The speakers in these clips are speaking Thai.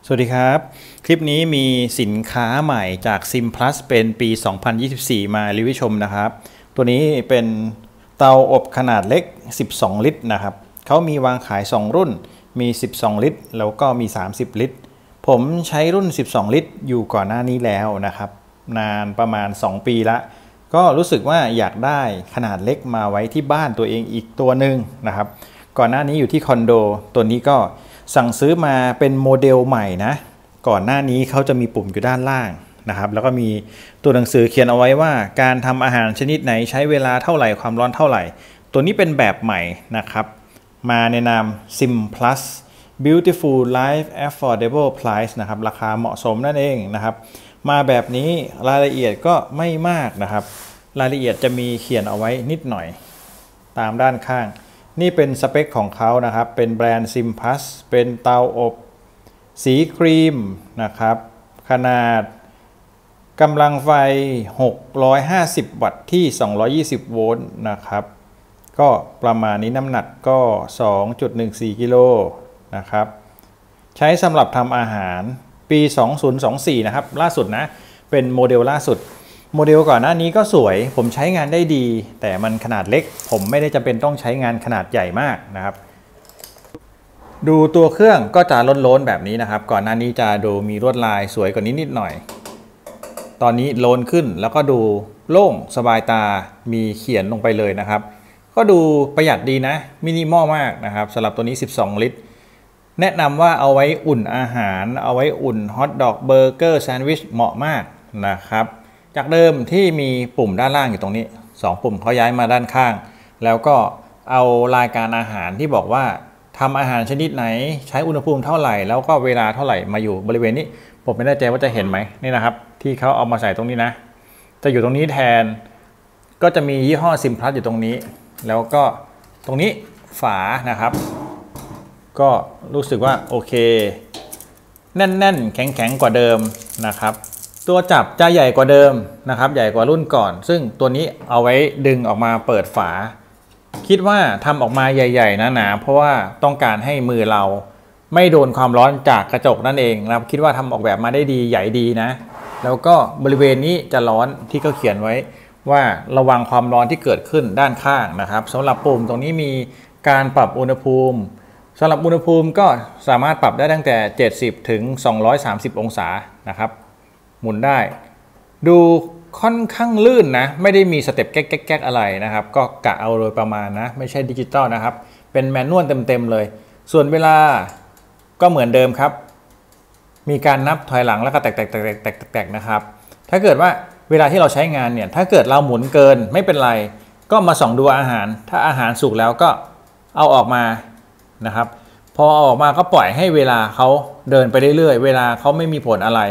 สวัสดีครับคลิปนี้มีสินค้าใหม่จาก Sim Plus เป็นปี 2024 มารีวิวชมนะครับตัวนี้เป็นเตาอบขนาดเล็ก 12 ลิตรนะครับเขามีวางขาย 2 รุ่นมี 12 ลิตรแล้วก็มี 30 ลิตรผมใช้รุ่น 12 ลิตรอยู่ก่อนหน้านี้แล้วนะครับนานประมาณ 2 ปีละก็รู้สึกว่าอยากได้ขนาดเล็กมาไว้ที่บ้านตัวเองอีกตัวหนึ่งนะครับก่อนหน้านี้อยู่ที่คอนโดตัวนี้ก็สั่งซื้อมาเป็นโมเดลใหม่นะก่อนหน้านี้เขาจะมีปุ่มอยู่ด้านล่างนะครับแล้วก็มีตัวหนังสือเขียนเอาไว้ว่าการทำอาหารชนิดไหนใช้เวลาเท่าไหร่ความร้อนเท่าไหร่ตัวนี้เป็นแบบใหม่นะครับมาในนาม Sim Plus Beautiful Life Affordable Price นะครับราคาเหมาะสมนั่นเองนะครับมาแบบนี้รายละเอียดก็ไม่มากนะครับรายละเอียดจะมีเขียนเอาไว้นิดหน่อยตามด้านข้างนี่เป็นสเปคของเขานะครับเป็นแบรนด์ Sim Plus เป็นเตาอบสีครีมนะครับขนาดกำลังไฟ650วัตต์ที่220โวลต์นะครับก็ประมาณนี้น้ำหนักก็ 2.14 กิโลนะครับใช้สำหรับทำอาหารปี 2024 นะครับล่าสุดนะเป็นโมเดลล่าสุดโมเดลก่อนหน้านี้ก็สวยผมใช้งานได้ดีแต่มันขนาดเล็กผมไม่ได้จำเป็นต้องใช้งานขนาดใหญ่มากนะครับดูตัวเครื่องก็จะล้นๆแบบนี้นะครับก่อนหน้านี้จะดูมีลวดลายสวยกว่านี้นิดหน่อยตอนนี้โลนขึ้นแล้วก็ดูโล่งสบายตามีเขียนลงไปเลยนะครับก็ดูประหยัดดีนะมินิมอลมากนะครับสำหรับตัวนี้12ลิตรแนะนำว่าเอาไว้อุ่นอาหารเอาไว้อุ่นฮอทดอกเบอร์เกอร์แซนด์วิชเหมาะมากนะครับจากเดิมที่มีปุ่มด้านล่างอยู่ตรงนี้2ปุ่มเขาย้ายมาด้านข้างแล้วก็เอารายการอาหารที่บอกว่าทำอาหารชนิดไหนใช้อุณหภูมิเท่าไหร่แล้วก็เวลาเท่าไหร่มาอยู่บริเวณนี้ผมไม่แน่ใจว่าจะเห็นไหมนี่นะครับที่เขาเอามาใส่ตรงนี้นะจะอยู่ตรงนี้แทนก็จะมียี่ห้อ Sim Plus อยู่ตรงนี้แล้วก็ตรงนี้ฝานะครับก็รู้สึกว่าโอเคแน่นๆแข็งๆกว่าเดิมนะครับตัวจับจะใหญ่กว่าเดิมนะครับใหญ่กว่ารุ่นก่อนซึ่งตัวนี้เอาไว้ดึงออกมาเปิดฝาคิดว่าทำออกมาใหญ่ๆหนาๆเพราะว่าต้องการให้มือเราไม่โดนความร้อนจากกระจกนั่นเองนะครับคิดว่าทำออกแบบมาได้ดีใหญ่ดีนะแล้วก็บริเวณนี้จะร้อนที่เขาเขียนไว้ว่าระวังความร้อนที่เกิดขึ้นด้านข้างนะครับสำหรับปุ่มตรงนี้มีการปรับอุณหภูมิสำหรับอุณหภูมิก็สามารถปรับได้ตั้งแต่70ถึง230องศานะครับหมุนได้ดูค่อนข้างลื่นนะไม่ได้มีสเต็ปแก๊กๆอะไรนะครับก็กะเอาโดยประมาณนะไม่ใช่ดิจิตอลนะครับเป็นแมนนวลเต็มๆเลยส่วนเวลาก็เหมือนเดิมครับมีการนับถอยหลังแล้วก็แตกนะครับถ้าเกิดว่าเวลาที่เราใช้งานเนี่ยถ้าเกิดเราหมุนเกินไม่เป็นไรก็มาส่องดูอาหารถ้าอาหารสุกแล้วก็เอาออกมานะครับพอเอาออกมาก็ปล่อยให้เวลาเขาเดินไปเรื่อยๆเวลาเขาไม่มีผลอะไร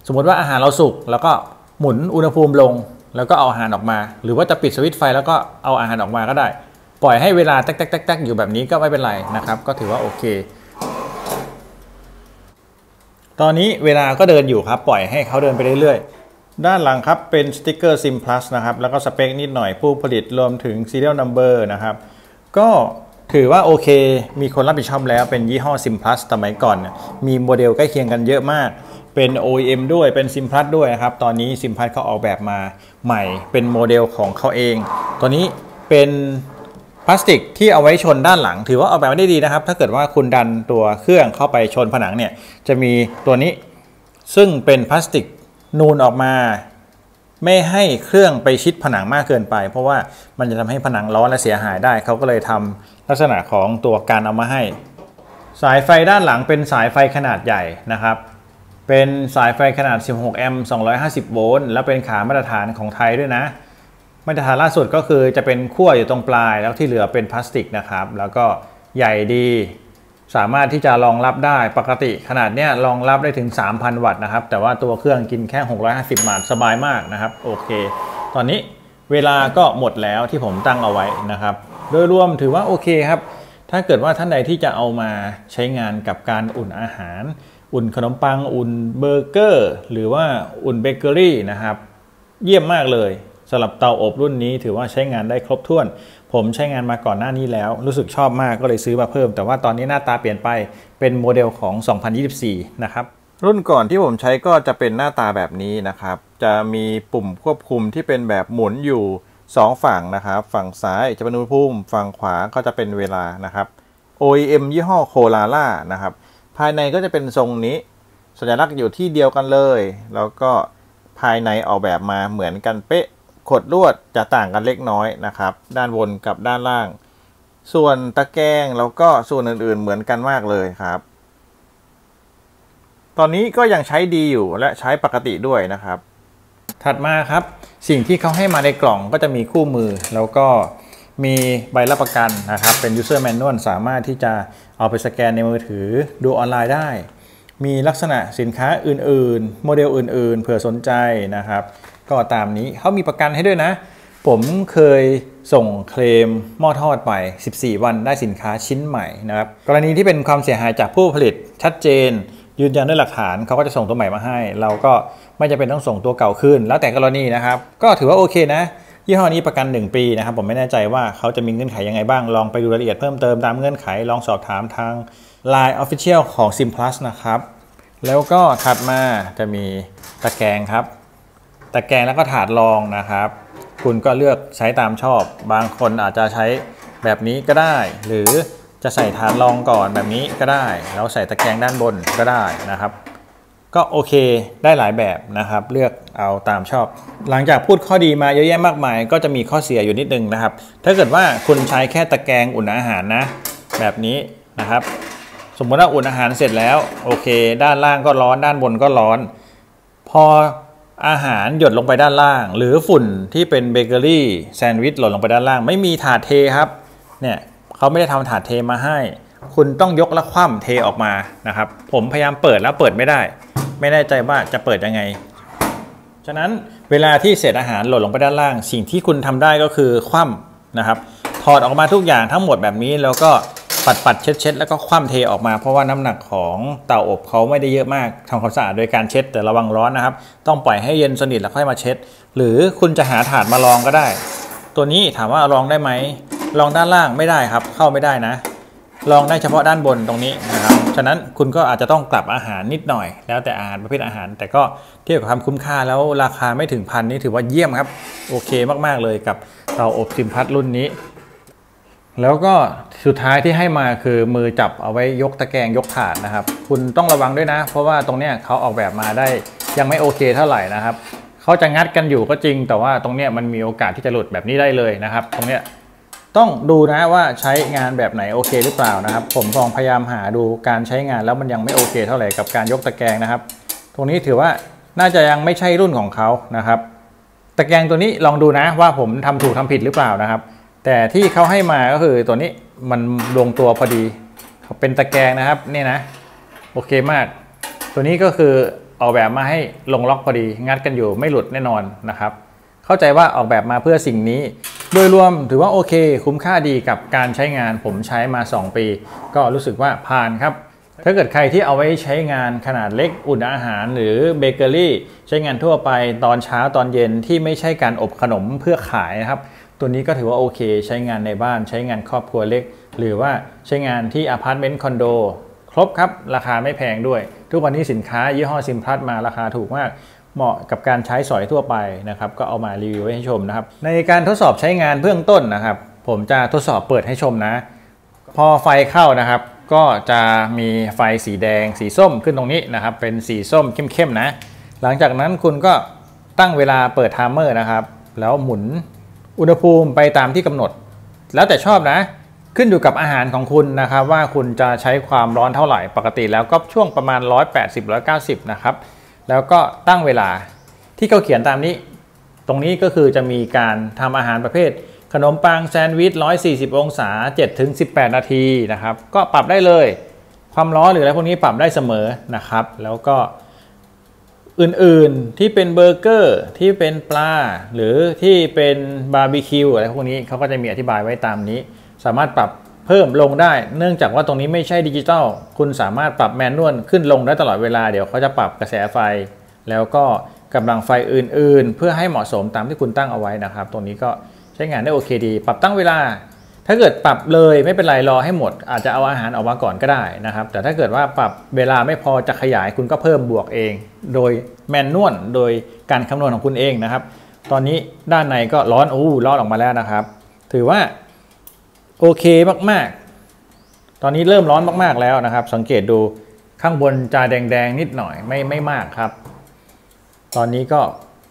สมมติว่าอาหารเราสุกแล้วก็หมุนอุณหภูมิลงแล้วก็เอาอาหารออกมาหรือว่าจะปิดสวิตช์ไฟแล้วก็เอาอาหารออกมาก็ได้ปล่อยให้เวลาแตกอยู่แบบนี้ก็ไม่เป็นไรนะครับก็ถือว่าโอเคตอนนี้เวลาก็เดินอยู่ครับปล่อยให้เขาเดินไปเรื่อยๆด้านหลังครับเป็นสติ๊กเกอร์ Sim Plus นะครับแล้วก็สเปคนิดหน่อยผู้ผลิตรวมถึง Serial Number นะครับก็ถือว่าโอเคมีคนรับผิดชอบแล้วเป็นยี่ห้อ Sim Plus สมัยก่อนมีโมเดลใกล้เคียงกันเยอะมากเป็น OEM ด้วยเป็น Sim Plus ด้วยนะครับตอนนี้ Sim Plus เขาออกแบบมาใหม่เป็นโมเดลของเขาเองตัวนี้เป็นพลาสติกที่เอาไว้ชนด้านหลังถือว่าออกแบบมาได้ดีนะครับถ้าเกิดว่าคุณดันตัวเครื่องเข้าไปชนผนังเนี่ยจะมีตัวนี้ซึ่งเป็นพลาสติกนูนออกมาไม่ให้เครื่องไปชิดผนังมากเกินไปเพราะว่ามันจะทำให้ผนังร้อนและเสียหายได้เขาก็เลยทำลักษณะของตัวการเอามาให้สายไฟด้านหลังเป็นสายไฟขนาดใหญ่นะครับเป็นสายไฟขนาด16แอมป์250โวลต์และเป็นขามาตรฐานของไทยด้วยนะมาตรฐานล่าสุดก็คือจะเป็นขั้วอยู่ตรงปลายแล้วที่เหลือเป็นพลาสติกนะครับแล้วก็ใหญ่ดีสามารถที่จะรองรับได้ปกติขนาดเนี้ยรองรับได้ถึง 3,000 วัตต์นะครับแต่ว่าตัวเครื่องกินแค่650 วัตต์สบายมากนะครับโอเคตอนนี้เวลาก็หมดแล้วที่ผมตั้งเอาไว้นะครับโดยรวมถือว่าโอเคครับถ้าเกิดว่าท่านใดที่จะเอามาใช้งานกับการอุ่นอาหารอุ่นขนมปังอุ่นเบอร์เกอร์หรือว่าอุ่นเบเกอรี่นะครับเยี่ยมมากเลย สำหรับเตาอบรุ่นนี้ถือว่าใช้งานได้ครบถ้วนผมใช้งานมาก่อนหน้านี้แล้วรู้สึกชอบมากก็เลยซื้อมาเพิ่มแต่ว่าตอนนี้หน้าตาเปลี่ยนไปเป็นโมเดลของ 2024 นะครับรุ่นก่อนที่ผมใช้ก็จะเป็นหน้าตาแบบนี้นะครับจะมีปุ่มควบคุมที่เป็นแบบหมุนอยู่2ฝั่งนะครับฝั่งซ้ายจะเป็นอุณหภูมิฝั่งขวาก็จะเป็นเวลานะครับ OEM ยี่ห้อโคลาล่านะครับภายในก็จะเป็นทรงนี้สัญลักษณ์อยู่ที่เดียวกันเลยแล้วก็ภายในออกแบบมาเหมือนกันเป๊ะขดลวดจะต่างกันเล็กน้อยนะครับด้านบนกับด้านล่างส่วนตะแกรงแล้วก็ส่วนอื่นๆเหมือนกันมากเลยครับตอนนี้ก็ยังใช้ดีอยู่และใช้ปกติด้วยนะครับถัดมาครับสิ่งที่เขาให้มาในกล่องก็จะมีคู่มือแล้วก็มีใบรับประกันนะครับเป็น user manual สามารถที่จะเอาไปสแกนในมือถือดูออนไลน์ได้มีลักษณะสินค้าอื่นๆโมเดลอื่นๆเผื่อสนใจนะครับก็ตามนี้เขามีประกันให้ด้วยนะผมเคยส่งเคลมหม้อทอดไป14 วันได้สินค้าชิ้นใหม่นะครับกรณีที่เป็นความเสียหายจากผู้ผลิตชัดเจนยืนยันด้วยหลักฐานเขาก็จะส่งตัวใหม่มาให้เราก็ไม่จำเป็นต้องส่งตัวเก่าขึ้นแล้วแต่กรณีนะครับก็ถือว่าโอเคนะยี่ห้อนี้ประกัน1 ปีนะครับผมไม่แน่ใจว่าเขาจะมีเงื่อนไขยังไงบ้างลองไปดูรายละเอียดเพิ่มเติมตามเงื่อนไขลองสอบถามทาง Line Official ของ SimPlus นะครับแล้วก็ถัดมาจะมีตะแกรงครับตะแกรงแล้วก็ถาดรองนะครับคุณก็เลือกใช้ตามชอบบางคนอาจจะใช้แบบนี้ก็ได้หรือจะใส่ถาดรองก่อนแบบนี้ก็ได้แล้วใส่ตะแกรงด้านบนก็ได้นะครับก็โอเคได้หลายแบบนะครับเลือกเอาตามชอบหลังจากพูดข้อดีมาเยอะแยะมากมายก็จะมีข้อเสียอยู่นิดนึงนะครับถ้าเกิดว่าคุณใช้แค่ตะแกรงอุ่นอาหารนะแบบนี้นะครับสมมติว่าอุ่นอาหารเสร็จแล้วโอเคด้านล่างก็ร้อนด้านบนก็ร้อนพออาหารหยดลงไปด้านล่างหรือฝุ่นที่เป็นเบเกอรี่แซนด์วิชหล่นลงไปด้านล่างไม่มีถาดเทครับเนี่ยเขาไม่ได้ทำถาดเทมาให้คุณต้องยกและคว่ำเทออกมานะครับผมพยายามเปิดแล้วเปิดไม่ได้ไม่แน่ใจว่าจะเปิดยังไงฉะนั้นเวลาที่เศษอาหารหล่นลงไปด้านล่างสิ่งที่คุณทำได้ก็คือคว่ำนะครับถอดออกมาทุกอย่างทั้งหมดแบบนี้แล้วก็ปัดเช็ดแล้วก็คว่ำเทออกมาเพราะว่าน้ำหนักของเตาอบเขาไม่ได้เยอะมากทำความสะอาดโดยการเช็ดแต่ระวังร้อนนะครับต้องปล่อยให้เย็นสนิทแล้วค่อยมาเช็ดหรือคุณจะหาถาดมาลองก็ได้ตัวนี้ถามว่าลองได้ไหมลองด้านล่างไม่ได้ครับเข้าไม่ได้นะลองได้เฉพาะด้านบนตรงนี้นะครับฉะนั้นคุณก็อาจจะต้องกลับอาหารนิดหน่อยแล้วแต่อาหารประเภทอาหารแต่ก็เทียบกับความคุ้มค่าแล้วราคาไม่ถึง1,000นี่ถือว่าเยี่ยมครับโอเคมากๆเลยกับเตาอบSimPlusรุ่นนี้แล้วก็สุดท้ายที่ให้มาคือมือจับเอาไว้ยกตะแกรงยกถาดนะครับคุณต้องระวังด้วยนะเพราะว่าตรงเนี้ยเขาออกแบบมาได้ยังไม่โอเคเท่าไหร่นะครับเขาจะงัดกันอยู่ก็จริงแต่ว่าตรงเนี้ยมันมีโอกาสที่จะหลุดแบบนี้ได้เลยนะครับตรงเนี้ยต้องดูนะว่าใช้งานแบบไหนโอเคหรือเปล่านะครับผมลองพยายามหาดูการใช้งานแล้วมันยังไม่โอเคเท่าไหร่กับการยกตะแกรงนะครับตรงนี้ถือว่าน่าจะยังไม่ใช่รุ่นของเขานะครับตะแกรงตัวนี้ลองดูนะว่าผมทำถูกทำผิดหรือเปล่านะครับแต่ที่เขาให้มาก็คือตัวนี้มันลงตัวพอดีเขาเป็นตะแกรงนะครับนี่นะโอเคมากตัวนี้ก็คือออกแบบมาให้ลงล็อกพอดีงัดกันอยู่ไม่หลุดแน่นอนนะครับเข้าใจว่าออกแบบมาเพื่อสิ่งนี้โดยรวมถือว่าโอเคคุ้มค่าดีกับการใช้งานผมใช้มา2 ปีก็รู้สึกว่าผ่านครับถ้าเกิดใครที่เอาไว้ใช้งานขนาดเล็กอุ่นอาหารหรือเบเกอรี่ใช้งานทั่วไปตอนเช้าตอนเย็นที่ไม่ใช่การอบขนมเพื่อขายนะครับตัวนี้ก็ถือว่าโอเคใช้งานในบ้านใช้งานครอบครัวเล็กหรือว่าใช้งานที่อพาร์ตเมนต์คอนโดครบครับราคาไม่แพงด้วยทุกวันนี้สินค้ายี่ห้อSimPlusมาราคาถูกมากเหมาะกับการใช้สอยทั่วไปนะครับก็เอามารีวิวให้ชมนะครับในการทดสอบใช้งานเบื้องต้นนะครับผมจะทดสอบเปิดให้ชมนะพอไฟเข้านะครับก็จะมีไฟสีแดงสีส้มขึ้นตรงนี้นะครับเป็นสีส้มเข้มๆนะหลังจากนั้นคุณก็ตั้งเวลาเปิดไทม์เมอร์นะครับแล้วหมุนอุณหภูมิไปตามที่กำหนดแล้วแต่ชอบนะขึ้นอยู่กับอาหารของคุณนะครับว่าคุณจะใช้ความร้อนเท่าไหร่ปกติแล้วก็ช่วงประมาณ180-190นะครับแล้วก็ตั้งเวลาที่เขาเขียนตามนี้ตรงนี้ก็คือจะมีการทำอาหารประเภทขนมปังแซนด์วิช140 องศา 7-18 นาทีนะครับก็ปรับได้เลยความร้อนหรืออะไรพวกนี้ปรับได้เสมอนะครับแล้วก็อื่นๆที่เป็นเบอร์เกอร์ที่เป็นปลาหรือที่เป็นบาร์บีคิวอะไรพวกนี้เขาก็จะมีอธิบายไว้ตามนี้สามารถปรับเพิ่มลงได้เนื่องจากว่าตรงนี้ไม่ใช่ดิจิตอลคุณสามารถปรับแมนนวลขึ้นลงได้ตลอดเวลาเดี๋ยวเขาจะปรับกระแสไฟแล้วก็ กำลังไฟอื่นๆเพื่อให้เหมาะสมตามที่คุณตั้งเอาไว้นะครับตรงนี้ก็ใช้งานได้โอเคดีปรับตั้งเวลาถ้าเกิดปรับเลยไม่เป็นไรรอให้หมดอาจจะเอาอาหารออกมาก่อนก็ได้นะครับแต่ถ้าเกิดว่าปรับเวลาไม่พอจะขยายคุณก็เพิ่มบวกเองโดยแมนนวลโดยการคำนวณของคุณเองนะครับตอนนี้ด้านในก็ร้อนร้อนออกมาแล้วนะครับถือว่าโอเคมากๆตอนนี้เริ่มร้อนมากๆแล้วนะครับสังเกตดูข้างบนจะแดงๆนิดหน่อยไม่มากครับตอนนี้ก็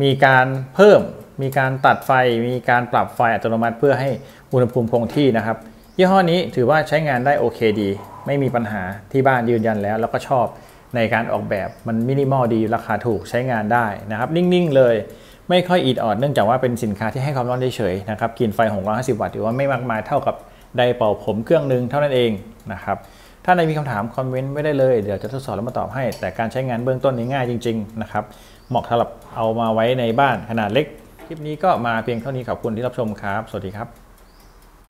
มีการเพิ่มมีการตัดไฟมีการปรับไฟอัตโนมัติเพื่อให้อุณหภูมิคงที่นะครับยี่ห้อนี้ถือว่าใช้งานได้โอเคดีไม่มีปัญหาที่บ้านยืนยันแล้วก็ชอบในการออกแบบมันมินิมอลดีราคาถูกใช้งานได้นะครับนิ่งๆเลยไม่ค่อยอิดออดเนื่องจากว่าเป็นสินค้าที่ให้ความร้อนเฉยๆนะครับกินไฟ650 วัตต์ถือว่าไม่มากมายเท่ากับไดร์เป่าผมเครื่องนึงเท่านั้นเองนะครับถ้าใครมีคำถามคอมเมนต์ไม่ได้เลยเดี๋ยวจะทดสอบแล้วมาตอบให้แต่การใช้งานเบื้องต้นนี้ง่ายจริงๆนะครับเหมาะสำหรับเอามาไว้ในบ้านขนาดเล็กคลิปนี้ก็มาเพียงเท่านี้ขอบคุณที่รับชมครับสวัสดีครับ